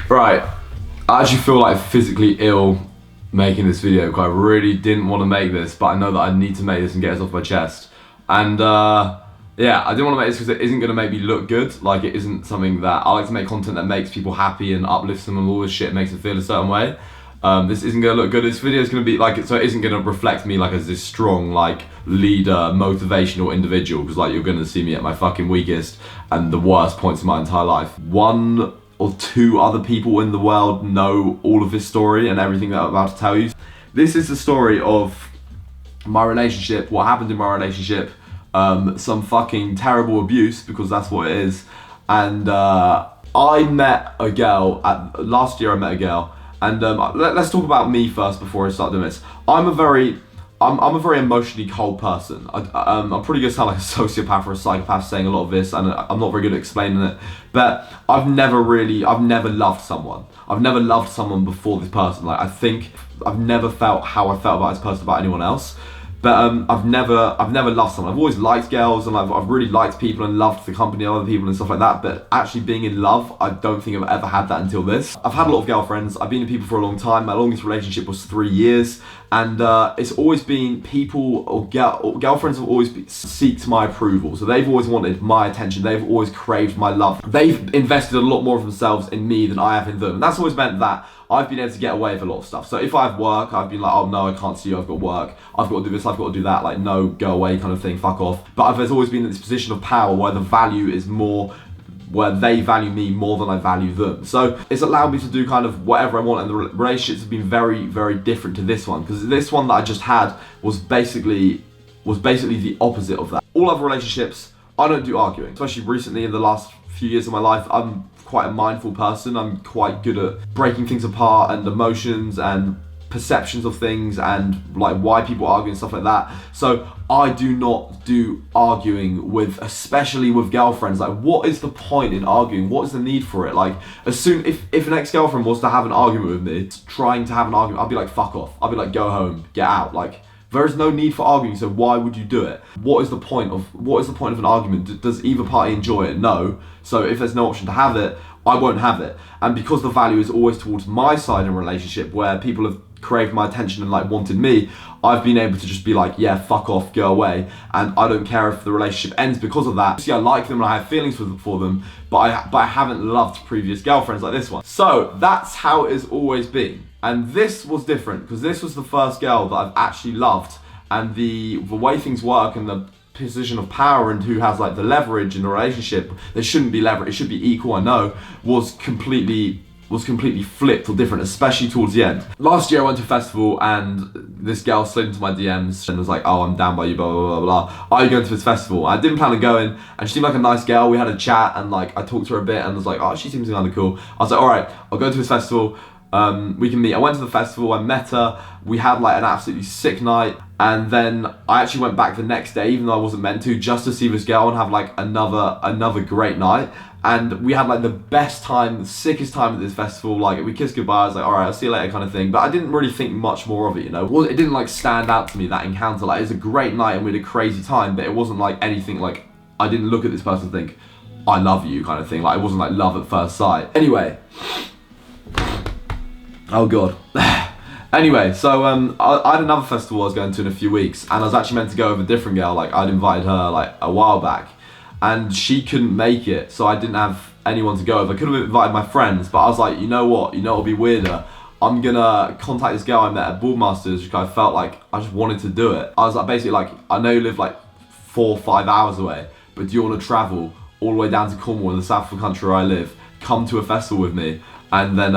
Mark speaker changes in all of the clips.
Speaker 1: Right, I actually feel like physically ill making this video because I really didn't want to make this, but I know that I need to make this and get this off my chest. And yeah, I didn't want to make this because it isn't going to make me look good. Like, it isn't something that I like to make content that makes people happy and uplifts them and all this shit, makes them feel a certain way. This isn't going to look good. This video is going to be like, so it isn't going to reflect me like as this strong, like, leader, motivational individual, because like you're going to see me at my fucking weakest and the worst points in my entire life. One or two other people in the world know all of this story and everything that I'm about to tell you. This is the story of my relationship, what happened in my relationship, some fucking terrible abuse, because that's what it is. And I met a girl, last year I met a girl, and let's talk about me first before I start doing this. I'm a very emotionally cold person. I'm pretty good to sound like a sociopath or a psychopath saying a lot of this, and I'm not very good at explaining it. But I've never loved someone. I've never loved someone before this person. Like, I think I've never felt how I felt about this person about anyone else. But I've never loved someone. I've always liked girls, and I've really liked people and loved the company of other people and stuff like that. But actually being in love, I don't think I've ever had that until this. I've had a lot of girlfriends. I've been with people for a long time. My longest relationship was 3 years, and it's always been people or girlfriends have always seeked my approval. So they've always wanted my attention. They've always craved my love. They've invested a lot more of themselves in me than I have in them, and that's always meant that I've been able to get away with a lot of stuff. So if I have work, I've been like, oh no, I can't see you, I've got work, I've got to do this, I've got to do that, like, no, go away kind of thing, fuck off. But there's always been this position of power where the value is more, where they value me more than I value them. So it's allowed me to do kind of whatever I want, and the relationships have been very, very different to this one, because this one that I just had was basically the opposite of that. All other relationships, I don't do arguing, especially recently in the last few years of my life. I'm quite a mindful person. I'm quite good at breaking things apart and emotions and perceptions of things and like why people argue and stuff like that. So I do not do arguing with, especially with girlfriends. Like, what is the point in arguing? What is the need for it? Like, as soon if an ex-girlfriend was to have an argument with me, trying to have an argument, I'd be like, fuck off. I'd be like, go home, get out. Like, there is no need for arguing, so why would you do it? What is the point of an argument? Does either party enjoy it? No. So if there's no option to have it, I won't have it. And because the value is always towards my side in a relationship, where people have craved my attention and like wanted me, I've been able to just be like, yeah, fuck off, go away, and I don't care if the relationship ends because of that. See, I like them and I have feelings for them, but I haven't loved previous girlfriends like this one. So that's how it has always been. And this was different, because this was the first girl that I've actually loved, and the way things work and the position of power and who has like the leverage in a relationship, there shouldn't be leverage, it should be equal, I know, was completely flipped or different, especially towards the end. Last year I went to a festival and this girl slid into my DMs and was like, oh, I'm down by you, blah, blah, blah, blah. Are you going to this festival? I didn't plan on going, and she seemed like a nice girl. We had a chat and like I talked to her a bit and was like, oh, she seems kind of cool. I was like, all right, I'll go to this festival. We can meet. I went to the festival, I met her, we had like an absolutely sick night, and then I actually went back the next day, even though I wasn't meant to, just to see this girl and have like another great night. And we had like the best time, the sickest time at this festival. Like, we kissed goodbye, I was like, alright, I'll see you later kind of thing. But I didn't really think much more of it, you know. Well, it didn't like stand out to me, that encounter. Like, it was a great night and we had a crazy time, but it wasn't like anything, like, I didn't look at this person and think, I love you kind of thing. Like, it wasn't like love at first sight. Anyway. Oh god. Anyway, so I had another festival I was going to in a few weeks, and I was actually meant to go with a different girl. Like, I'd invited her like a while back, and she couldn't make it, so I didn't have anyone to go with. I could have invited my friends, but I was like, you know what? You know what'll be weirder? I'm gonna contact this girl I met at Boardmasters, because I felt like I just wanted to do it. I was like, basically like, I know you live like 4 or 5 hours away, but do you want to travel all the way down to Cornwall in the south of the country where I live? Come to a festival with me, and then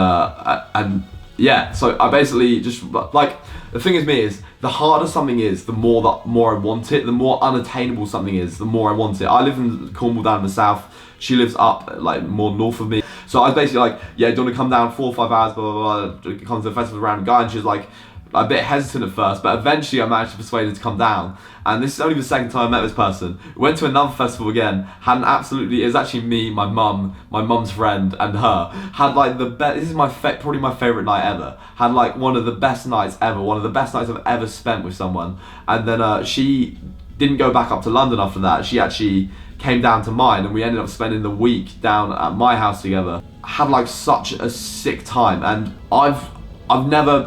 Speaker 1: yeah, so I basically just, like, the thing is the harder something is, the more I want it. The more unattainable something is, the more I want it. I live in Cornwall down in the south. She lives up like more north of me. So I was basically like, yeah, do you want to come down 4 or 5 hours, blah, blah, blah, come to the festival around a guy? And she was like, a bit hesitant at first, but eventually I managed to persuade her to come down. And this is only the second time I met this person. We went to another festival again, had an absolutely, it was actually me, my mum's friend, and her. Had like the best, this is probably my favourite night ever. Had like one of the best nights ever, one of the best nights I've ever spent with someone. And then she didn't go back up to London after that. She actually came down to mine, and we ended up spending the week down at my house together. I had like such a sick time, and I've never,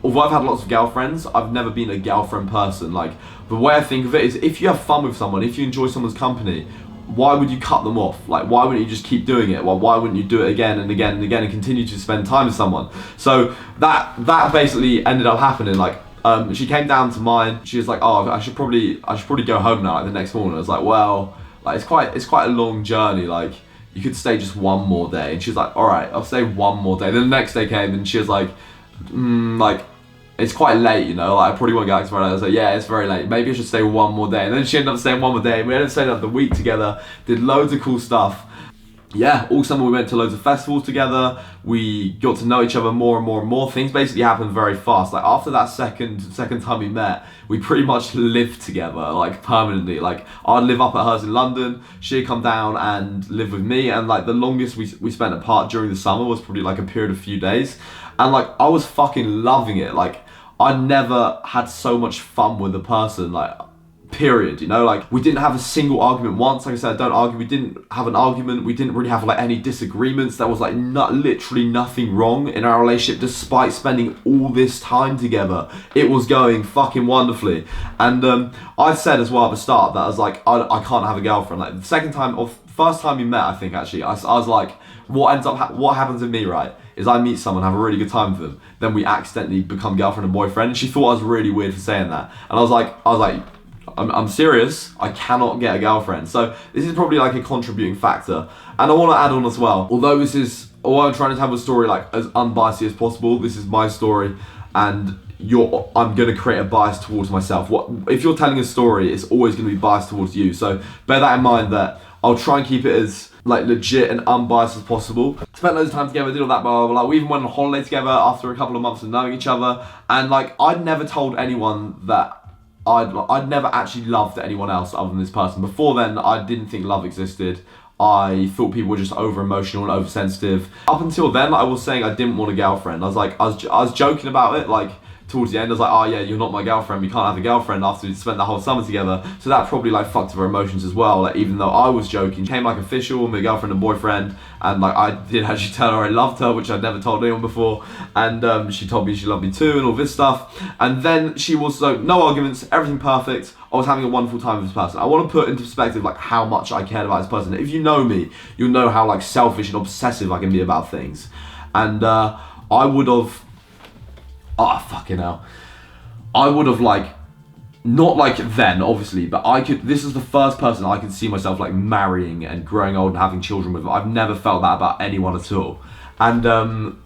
Speaker 1: although I've had lots of girlfriends, I've never been a girlfriend person. Like, the way I think of it is, if you have fun with someone, if you enjoy someone's company, why would you cut them off? Like, why wouldn't you just keep doing it? Well, why wouldn't you do it again and again and again and continue to spend time with someone? So that basically ended up happening. Like, she came down to mine. She was like, "Oh, I should probably go home now." Like, the next morning, I was like, "Well, like, it's quite a long journey. Like, you could stay just one more day." And she's like, "All right, I'll stay one more day." Then the next day came, and she was like, like, it's quite late, you know, like, I probably won't get back to Friday. I was like, yeah, it's very late. Maybe I should stay one more day. And then she ended up staying one more day. We ended up staying up the week together, did loads of cool stuff. Yeah, all summer we went to loads of festivals together. We got to know each other more and more and more. Things basically happened very fast. Like, after that second time we met, we pretty much lived together, like, permanently. Like, I'd live up at hers in London, she'd come down and live with me, and like, the longest we spent apart during the summer was probably like a period of few days. And like, I was fucking loving it. Like, I never had so much fun with a person, like, period, you know? Like, we didn't have a single argument once. Like I said, I don't argue. We didn't have an argument. We didn't really have like any disagreements. There was like literally nothing wrong in our relationship, despite spending all this time together. It was going fucking wonderfully. And I said as well at the start that I was like, I can't have a girlfriend. Like, the first time we met, I think, actually, I was like, what happens with me, right, is I meet someone, have a really good time with them, then we accidentally become girlfriend and boyfriend. And she thought I was really weird for saying that. And I was like, I'm serious, I cannot get a girlfriend. So this is probably like a contributing factor. And I want to add on as well, although I'm trying to have a story like as unbiased as possible, this is my story, and I'm going to create a bias towards myself. If you're telling a story, it's always going to be biased towards you. So bear that in mind, that I'll try and keep it as like legit and unbiased as possible. Spent loads of time together, did all that, blah, blah, blah. We even went on holiday together after a couple of months of knowing each other. And like, I'd never told anyone that I'd never actually loved anyone else other than this person. Before then, I didn't think love existed. I thought people were just over emotional and oversensitive. Up until then, I was saying I didn't want a girlfriend. I was joking about it, like, towards the end. I was like, oh yeah, you're not my girlfriend, we can't have a girlfriend, after we spent the whole summer together. So that probably like fucked up her emotions as well. Like, even though I was joking, it became like official, my girlfriend and boyfriend. And like, I did actually tell her I loved her, which I'd never told anyone before. And she told me she loved me too and all this stuff. And then she was, so no arguments, everything perfect. I was having a wonderful time with this person. I want to put into perspective like how much I cared about this person. If you know me, you'll know how like selfish and obsessive I can be about things. And I would have, oh fucking hell, I would have like, not like then obviously, but this is the first person I could see myself like marrying and growing old and having children with. I've never felt that about anyone at all. And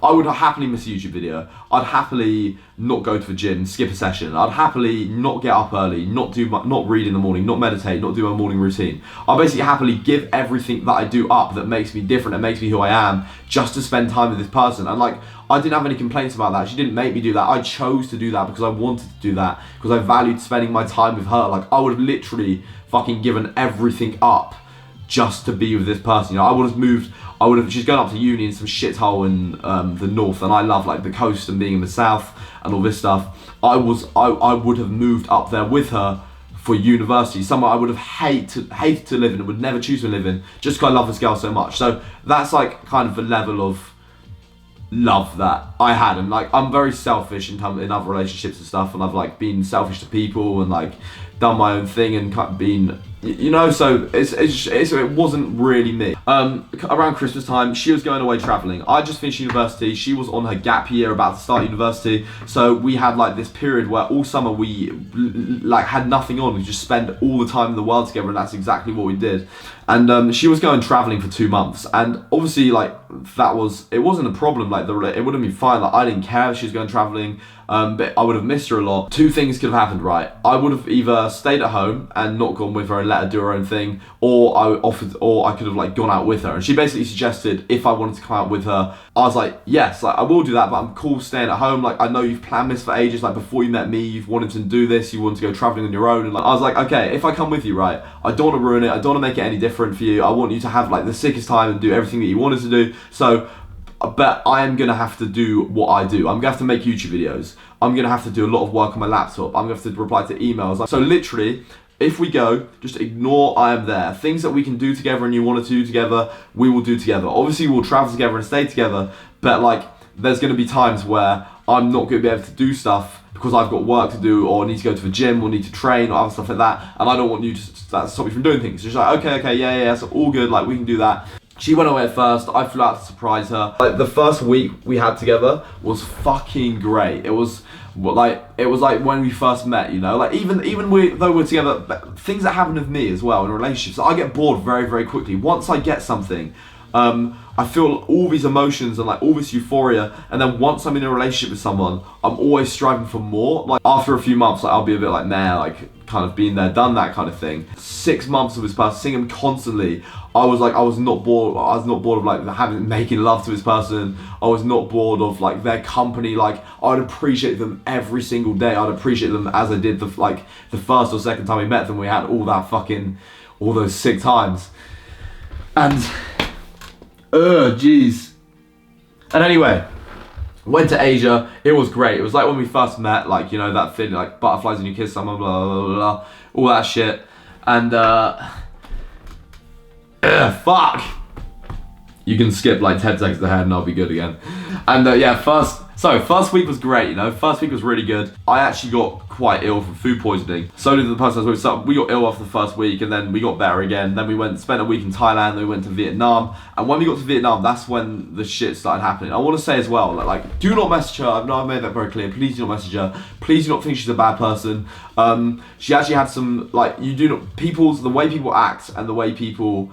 Speaker 1: I would happily miss a YouTube video. I'd happily not go to the gym, skip a session. I'd happily not get up early, not read in the morning, not meditate, not do my morning routine. I'll basically happily give everything that I do up that makes me different, that makes me who I am, just to spend time with this person. And like, I didn't have any complaints about that. She didn't make me do that. I chose to do that because I wanted to do that, because I valued spending my time with her. Like, I would have literally fucking given everything up just to be with this person. You know, she's going up to uni in some shithole in the north, and I love like the coast and being in the south and all this stuff. I would have moved up there with her for university, somewhere I would have hated to live in and would never choose to live in, just because I love this girl so much. So that's like kind of the level of love that I had. And like, I'm very selfish in other relationships and stuff, and I've like been selfish to people and like done my own thing and kind of been, you know, so it wasn't really me. Around Christmas time, she was going away traveling. I just finished university. She was on her gap year, about to start university. So we had like this period where all summer we like had nothing on. We just spent all the time in the world together, and that's exactly what we did. And she was going traveling for 2 months, and obviously like it wasn't a problem. Like, it would have been fine. Like, I didn't care if she was going traveling. But I would have missed her a lot. Two things could have happened, right? I would have either stayed at home and not gone with her and let her do her own thing, or I could have like gone out with her. And she basically suggested if I wanted to come out with her. I was like, yes, like I will do that, but I'm cool staying at home. Like, I know you've planned this for ages. Like, before you met me, you've wanted to do this. You wanted to go traveling on your own. And like, I was like, okay, if I come with you, right, I don't want to ruin it. I don't want to make it any different for you. I want you to have like the sickest time and do everything that you wanted to do. So, but I am gonna have to do what I do. I'm gonna have to make YouTube videos. I'm gonna have to do a lot of work on my laptop. I'm gonna have to reply to emails. So literally, If we go, just ignore I am there. Things that we can do together and you want to do together, we will do together. Obviously, we'll travel together and stay together, but like, there's going to be times where I'm not going to be able to do stuff because I've got work to do, or need to go to the gym, or need to train, or other stuff like that, and I don't want you to stop me from doing things. So she's like, okay, yeah, so all good, like, we can do that. She went away at first, I flew out to surprise her. Like, the first week we had together was fucking great. It was like when we first met, you know? Like, even though we're together, things that happen with me as well in relationships, I get bored very, very quickly. Once I get something, I feel all these emotions and like all this euphoria, and then once I'm in a relationship with someone, I'm always striving for more. Like, after a few months, like, I'll be a bit like, nah, like, kind of been there, done that kind of thing. 6 months of this person, seeing him constantly, I was not bored of like making love to this person. I was not bored of like their company. Like, I'd appreciate them every single day. I'd appreciate them as I did the first or second time we met them. We had all those sick times. And jeez. And anyway, went to Asia. It was great. It was like when we first met, like, you know, that feeling like butterflies when you kiss someone, blah, blah, blah, blah, all that shit. And fuck. You can skip like 10 seconds ahead and I'll be good again. And yeah, first week was great, you know. First week was really good. I actually got quite ill from food poisoning. So did the person I was with. So we got ill after the first week, and then we got better again. Then we spent a week in Thailand, then we went to Vietnam. And when we got to Vietnam, that's when the shit started happening. I want to say as well, like, do not message her. I've made that very clear. Please do not message her. Please do not think she's a bad person. She actually had some, like, the way people act and the way people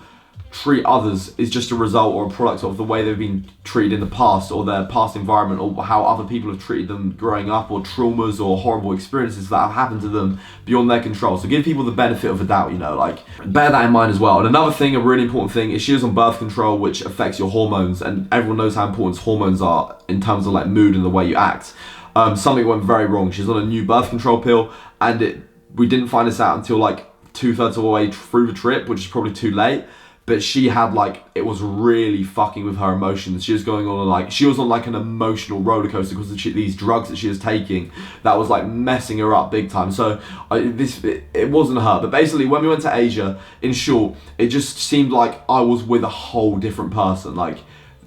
Speaker 1: treat others is just a result or a product of the way they've been treated in the past, or their past environment, or how other people have treated them growing up, or traumas or horrible experiences that have happened to them beyond their control. So give people the benefit of the doubt, you know, like, bear that in mind as well. And another thing, a really important thing, is she was on birth control, which affects your hormones, and everyone knows how important hormones are in terms of like mood and the way you act. Something went very wrong. She's on a new birth control pill, and we didn't find this out until like 2/3 of the way through the trip, which is probably too late. But she had like, it was really fucking with her emotions. She was going on like an emotional roller coaster because of these drugs that she was taking that was like messing her up big time. So it wasn't her. But basically, when we went to Asia, in short, it just seemed like I was with a whole different person. Like,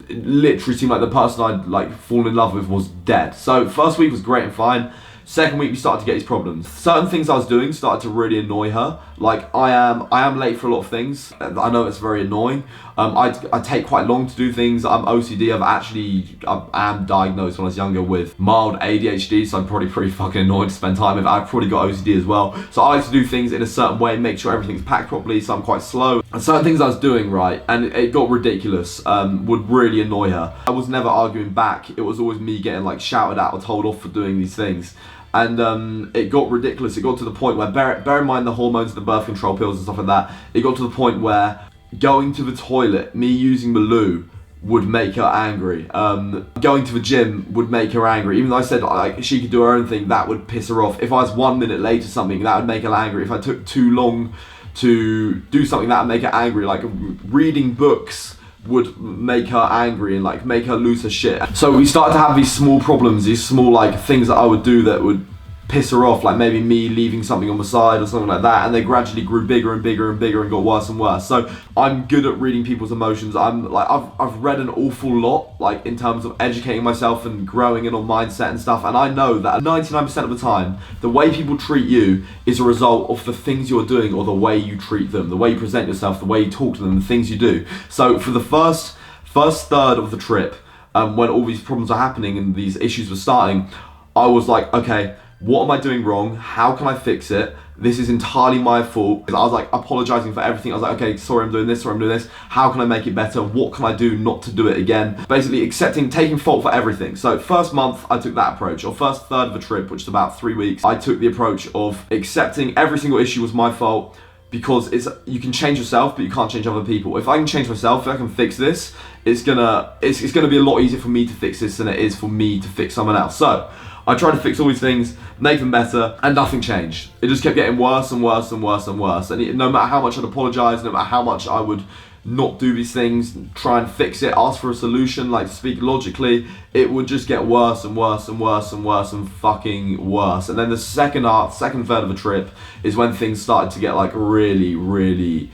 Speaker 1: it literally seemed like the person I'd like fallen in love with was dead. So first week was great and fine. Second week, we started to get these problems. Certain things I was doing started to really annoy her. Like, I am late for a lot of things. I know it's very annoying. I take quite long to do things. I'm OCD. I am diagnosed when I was younger with mild ADHD, so I'm probably pretty fucking annoying to spend time with. I've probably got OCD as well. So I like to do things in a certain way, make sure everything's packed properly, so I'm quite slow. And certain things I was doing, right, and it got ridiculous, would really annoy her. I was never arguing back. It was always me getting like shouted at or told off for doing these things. And it got ridiculous. It got to the point where, bear in mind the hormones, the birth control pills and stuff like that, it got to the point where going to the toilet, me using the loo, would make her angry. Going to the gym would make her angry. Even though I said like she could do her own thing, that would piss her off. If I was 1 minute late to something, that would make her angry. If I took too long to do something, that would make her angry. Like, reading books would make her angry and like make her lose her shit. So we started to have these small problems, these small like things that I would do that would piss her off, like maybe me leaving something on the side or something like that, and they gradually grew bigger and bigger and bigger and got worse and worse. So I'm good at reading people's emotions. I've read an awful lot, like, in terms of educating myself and growing in on mindset and stuff, and I know that 99% of the time, the way people treat you is a result of the things you're doing or the way you treat them, the way you present yourself, the way you talk to them, the things you do. So for the first third of the trip, when all these problems are happening and these issues were starting, I was like, okay, what am I doing wrong? How can I fix it? This is entirely my fault. I was like apologizing for everything. I was like, okay, sorry I'm doing this, sorry I'm doing this. How can I make it better? What can I do not to do it again? Basically taking fault for everything. So first month, I took that approach. Or first third of the trip, which is about 3 weeks, I took the approach of accepting every single issue was my fault, because you can change yourself, but you can't change other people. If I can change myself, if I can fix this, it's gonna be a lot easier for me to fix this than it is for me to fix someone else. So I tried to fix all these things, make them better, and nothing changed. It just kept getting worse and worse and worse and worse. And no matter how much I'd apologize, no matter how much I would not do these things, try and fix it, ask for a solution, like speak logically, it would just get worse and worse and worse and worse and fucking worse. And then the second third of the trip is when things started to get like really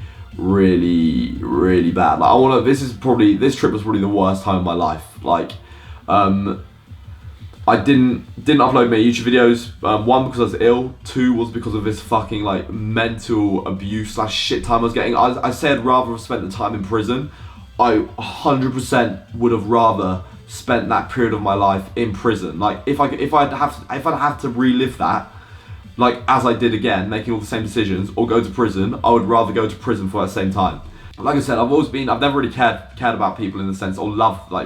Speaker 1: bad. Like this trip was probably the worst time of my life. Like, I didn't upload my YouTube videos, one because I was ill, two was because of this fucking like mental abuse / shit time I was getting. I said I'd rather have spent the time in prison. I 100% would have rather spent that period of my life in prison. Like if I'd have to relive that, like as I did again, making all the same decisions, or go to prison, I would rather go to prison for that same time. Like I said, I've never really cared about people in the sense, or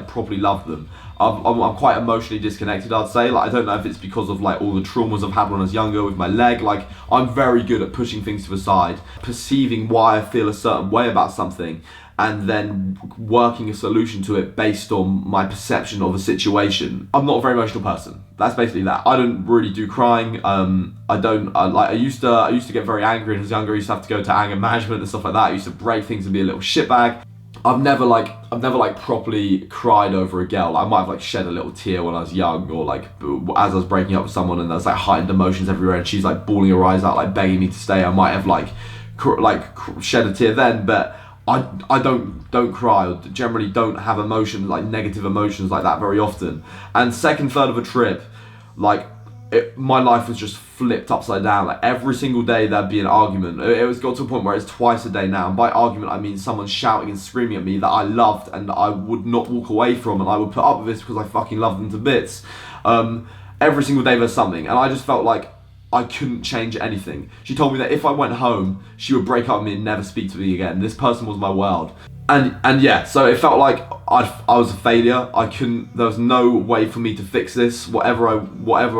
Speaker 1: properly loved them. I'm quite emotionally disconnected, I'd say. Like, I don't know if it's because of like all the traumas I've had when I was younger with my leg. Like, I'm very good at pushing things to the side, perceiving why I feel a certain way about something, and then working a solution to it based on my perception of a situation. I'm not a very emotional person. That's basically that. I don't really do crying. I used to get very angry when I was younger. I used to have to go to anger management and stuff like that. I used to break things and be a little shitbag. I've never properly cried over a girl. I might have like shed a little tear when I was young, or like as I was breaking up with someone and there's like heightened emotions everywhere and she's like bawling her eyes out, like begging me to stay. I might have shed a tear then, but I don't cry, or generally don't have emotions, like negative emotions like that very often. And second third of a trip, like my life was just flipped upside down. Like every single day there'd be an argument. It was got to a point where it's twice a day now, and by argument I mean someone shouting and screaming at me that I loved and I would not walk away from, and I would put up with this because I fucking love them to bits. Every single day there's something, and I just felt like I couldn't change anything. She told me that if I went home, she would break up with me and never speak to me again. This person was my world. And yeah, so it felt like I was a failure. There was no way for me to fix this. Whatever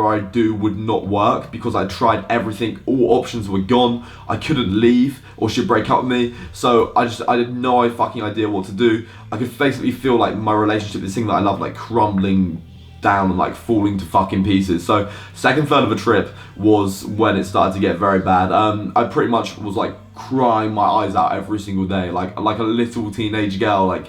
Speaker 1: I do would not work because I tried everything. All options were gone. I couldn't leave or she'd break up with me. So I had no fucking idea what to do. I could basically feel like my relationship, this thing that I love, like crumbling down and like falling to fucking pieces. So second third of a trip was when it started to get very bad. I pretty much was like crying my eyes out every single day, like a little teenage girl, like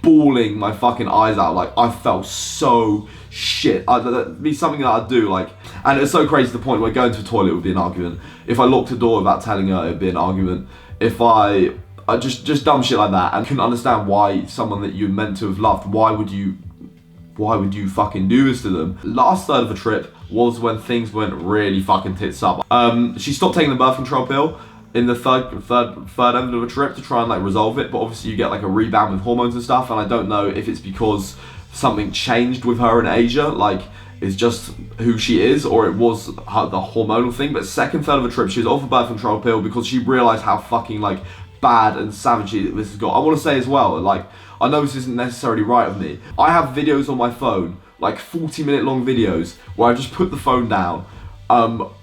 Speaker 1: bawling my fucking eyes out. Like I felt so shit. That'd be something that I'd do, like, and it's so crazy to the point where going to the toilet would be an argument. If I locked the door without telling her, it'd be an argument. If I just dumb shit like that, and couldn't understand why someone that you meant to have loved, why would you fucking do this to them? Last third of the trip was when things went really fucking tits up. She stopped taking the birth control pill in the third end of the trip to try and like resolve it, but obviously you get like a rebound with hormones and stuff, and I don't know if it's because something changed with her in Asia, like it's just who she is, or it was the hormonal thing. But second third of the trip, she was off a birth control pill because she realised how fucking like bad and savage this has got. I want to say as well, like, I know this isn't necessarily right of me. I have videos on my phone, like 40-minute long videos, where I just put the phone down,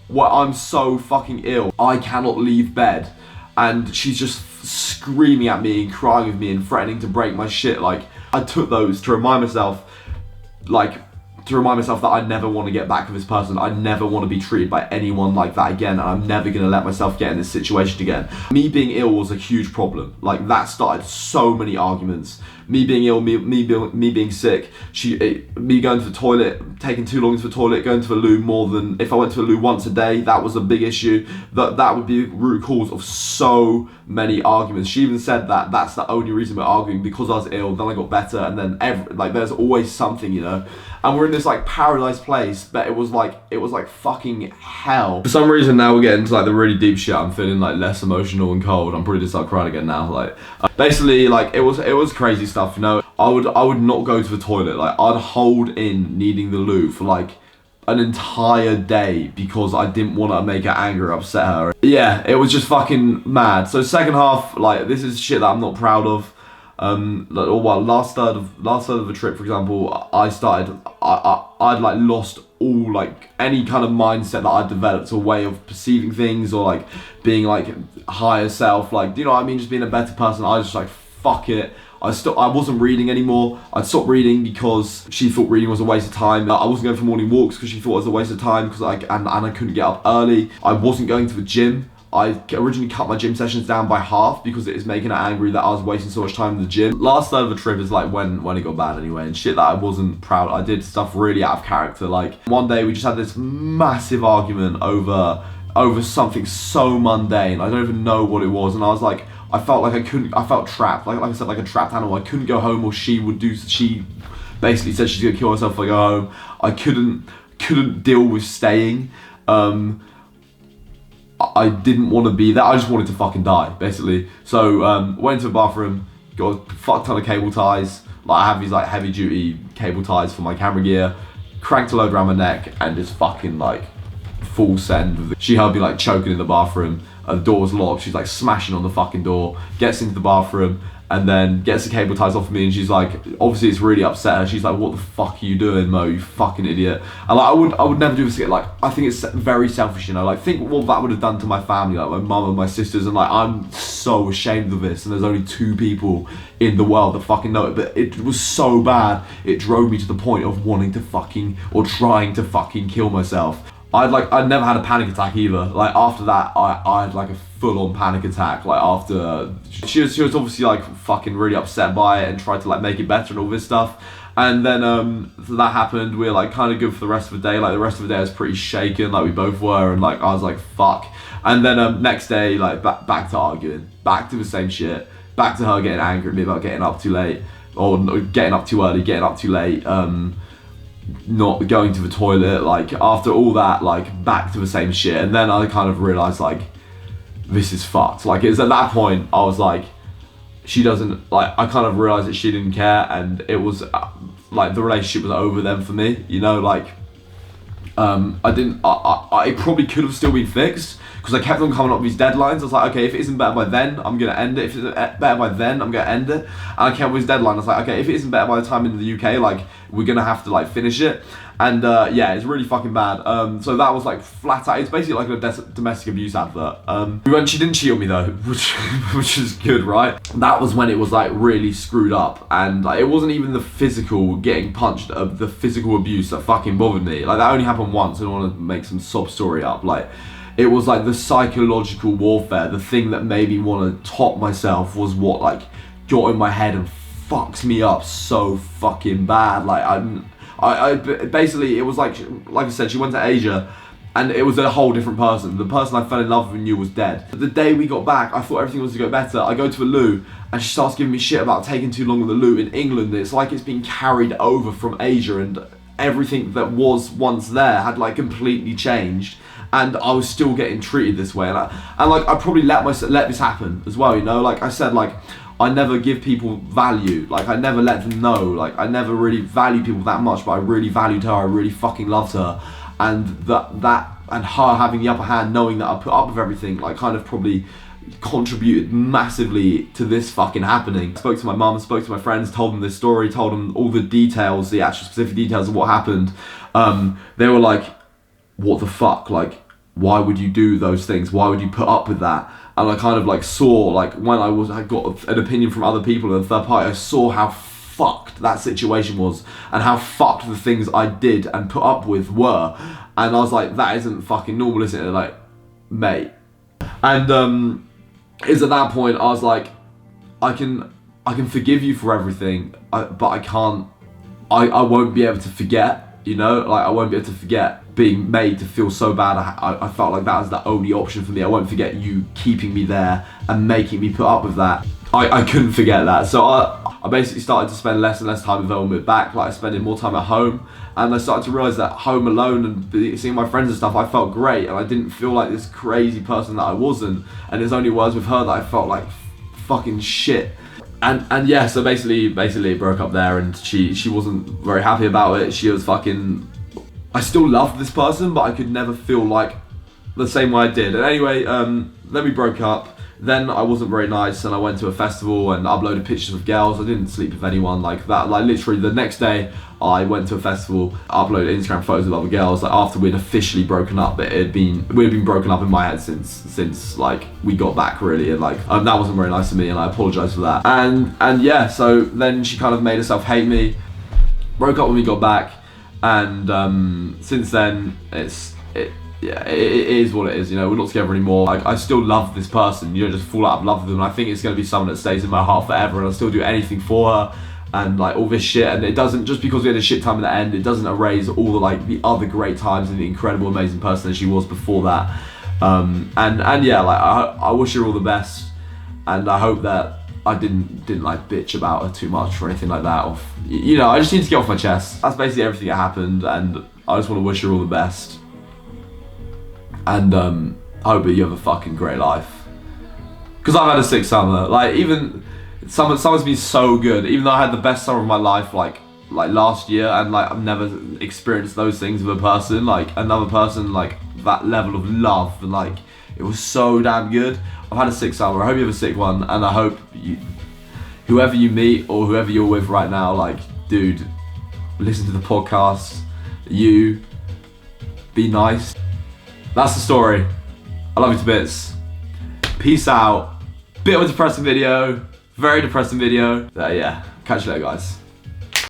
Speaker 1: where I'm so fucking ill, I cannot leave bed, and she's just screaming at me and crying with me and threatening to break my shit. Like, I took those to remind myself, that I never want to get back with this person. I never want to be treated by anyone like that again, and I'm never going to let myself get in this situation again. Me being ill was a huge problem. Like, that started so many arguments. Me being ill, me being sick, me going to the toilet, taking too long to the toilet, going to the loo more than, if I went to the loo once a day, that was a big issue. That would be the root cause of so many arguments. She even said that that's the only reason we're arguing, because I was ill, then I got better, and then there's always something, you know. And we're in this like paradise place, but it was like fucking hell. For some reason now we're getting to like the really deep shit. I'm feeling like less emotional and cold. I'm probably just start crying again now. Like, basically, like it was crazy stuff, you know. I would not go to the toilet. Like, I'd hold in needing the loo for like an entire day because I didn't want to make her angry or upset her. Yeah, it was just fucking mad. So second half, like, this is shit that I'm not proud of. Last third of the trip, for example, I'd like lost all like any kind of mindset that I'd developed, a way of perceiving things, or like being like higher self, like, do you know what I mean, just being a better person. I was just like, fuck it. I wasn't reading anymore. I'd stopped reading because she thought reading was a waste of time. I wasn't going for morning walks because she thought it was a waste of time, because I couldn't get up early. I wasn't going to the gym. I originally cut my gym sessions down by half because it was making her angry that I was wasting so much time in the gym. Last third of the trip is like when it got bad anyway, and shit that I wasn't proud. I did stuff really out of character. Like one day we just had this massive argument over something so mundane. I don't even know what it was, and I was like, I felt trapped. Like I said, like a trapped animal. I couldn't go home, or she basically said she's gonna kill herself if I go home. I couldn't deal with staying. I didn't want to be there. I just wanted to fucking die, basically. So went to the bathroom, got a fuck ton of cable ties. Like I have these like heavy duty cable ties for my camera gear. Cranked a load around my neck and just fucking like full send. She heard me like choking in the bathroom. The door was locked. She's like smashing on the fucking door. Gets into the bathroom and then gets the cable ties off of me, and she's like, obviously it's really upset her. She's like, what the fuck are you doing, Mo, you fucking idiot? And like I would never do this again. Like I think it's very selfish, you know, like think what that would have done to my family, like my mum and my sisters, and like I'm so ashamed of this, and there's only 2 people in the world that fucking know it, but it was so bad it drove me to the point of wanting to fucking, or trying to fucking kill myself. I'd never had a panic attack either. Like after that, I had like a full-on panic attack. Like after, she was obviously like fucking really upset by it and tried to like make it better and all this stuff. And then so that happened. We were like kind of good for the rest of the day. Like the rest of the day I was pretty shaken, like we both were, and like I was like fuck. And then next day, like back to arguing, back to the same shit, back to her getting angry at me about getting up too late, or getting up too early, getting up too late. Not going to the toilet, like after all that, like back to the same shit. And then I kind of realized like this is fucked. Like it's at that point I was like, she doesn't, like I kind of realized that she didn't care, and it was like the relationship was over then for me, you know. Like it probably could have still been fixed, because I kept on coming up with these deadlines. I was like, okay, if it isn't better by then, I'm gonna end it. If it's better by then, I'm gonna end it. And I kept with this deadline. I was like, okay, if it isn't better by the time in the UK, like we're gonna have to like finish it. And yeah, it's really fucking bad. So that was like flat out. It's basically like a domestic abuse advert. She didn't cheat on me though, which is good, right? That was when it was like really screwed up, and like, it wasn't even the physical getting punched, the physical abuse that fucking bothered me. Like that only happened once. I don't want to make some sob story up. Like it was like the psychological warfare, the thing that made me want to top myself, was what like got in my head and fucks me up so fucking bad. Like I basically, it was like I said, she went to Asia and it was a whole different person. The person I fell in love with and knew was dead. The day we got back, I thought everything was to go better. I go to the loo and she starts giving me shit about taking too long at the loo in England. It's like it's been carried over from Asia, and everything that was once there had like completely changed, and I was still getting treated this way. And I probably let this happen as well, you know. Like I said, like I never give people value. Like I never let them know. Like I never really value people that much, but I really valued her. I really fucking loved her, and that and her having the upper hand, knowing that I put up with everything, like kind of probably contributed massively to this fucking happening. Spoke to my mum, spoke to my friends, told them this story, told them all the details, the actual specific details of what happened. They were like, what the fuck? Like, why would you do those things? Why would you put up with that? And I kind of like saw, like when I got an opinion from other people and a third party, I saw how fucked that situation was and how fucked the things I did and put up with were. And I was like, that isn't fucking normal, is it? Like, mate. And it's at that point I was like, I can forgive you for everything, but I won't be able to forget, you know. Like I won't be able to forget being made to feel so bad. I felt like that was the only option for me. I won't forget you keeping me there and making me put up with that. I couldn't forget that. So I basically started to spend less and less time with her when we were back, like spending more time at home. And I started to realise that home alone and seeing my friends and stuff, I felt great, and I didn't feel like this crazy person that I wasn't. And it's only was with her that I felt like fucking shit. And yeah, so basically it broke up there, and she wasn't very happy about it. She was fucking, I still loved this person, but I could never feel like the same way I did. And anyway, then we broke up. Then I wasn't very nice, and I went to a festival and uploaded pictures of girls. I didn't sleep with anyone like that. Like literally the next day I went to a festival, uploaded Instagram photos of other girls, like after we'd officially broken up. But we'd been broken up in my head since like we got back, really. And like that wasn't very nice of me, and I apologise for that. And yeah, so then she kind of made herself hate me, broke up when we got back, and since then yeah, it is what it is, you know, we're not together anymore. Like, I still love this person, you don't just fall out of love with them, and I think it's going to be someone that stays in my heart forever, and I'll still do anything for her, and like all this shit, and it doesn't, just because we had a shit time at the end, it doesn't erase all the like the other great times and the incredible, amazing person that she was before that. And yeah, like I wish her all the best, and I hope that I didn't like bitch about her too much or anything like that, or, you know, I just need to get off my chest. That's basically everything that happened, and I just want to wish her all the best. And I hope that you have a fucking great life. Because I've had a sick summer. Like, even summer's been so good. Even though I had the best summer of my life, like last year, and like I've never experienced those things with a person, like another person, like that level of love, and like it was so damn good. I've had a sick summer. I hope you have a sick one, and I hope you, whoever you meet or whoever you're with right now, like, dude, listen to the podcast. You be nice. That's the story. I love you to bits. Peace out. Bit of a depressing video. Very depressing video. Yeah, catch you later, guys.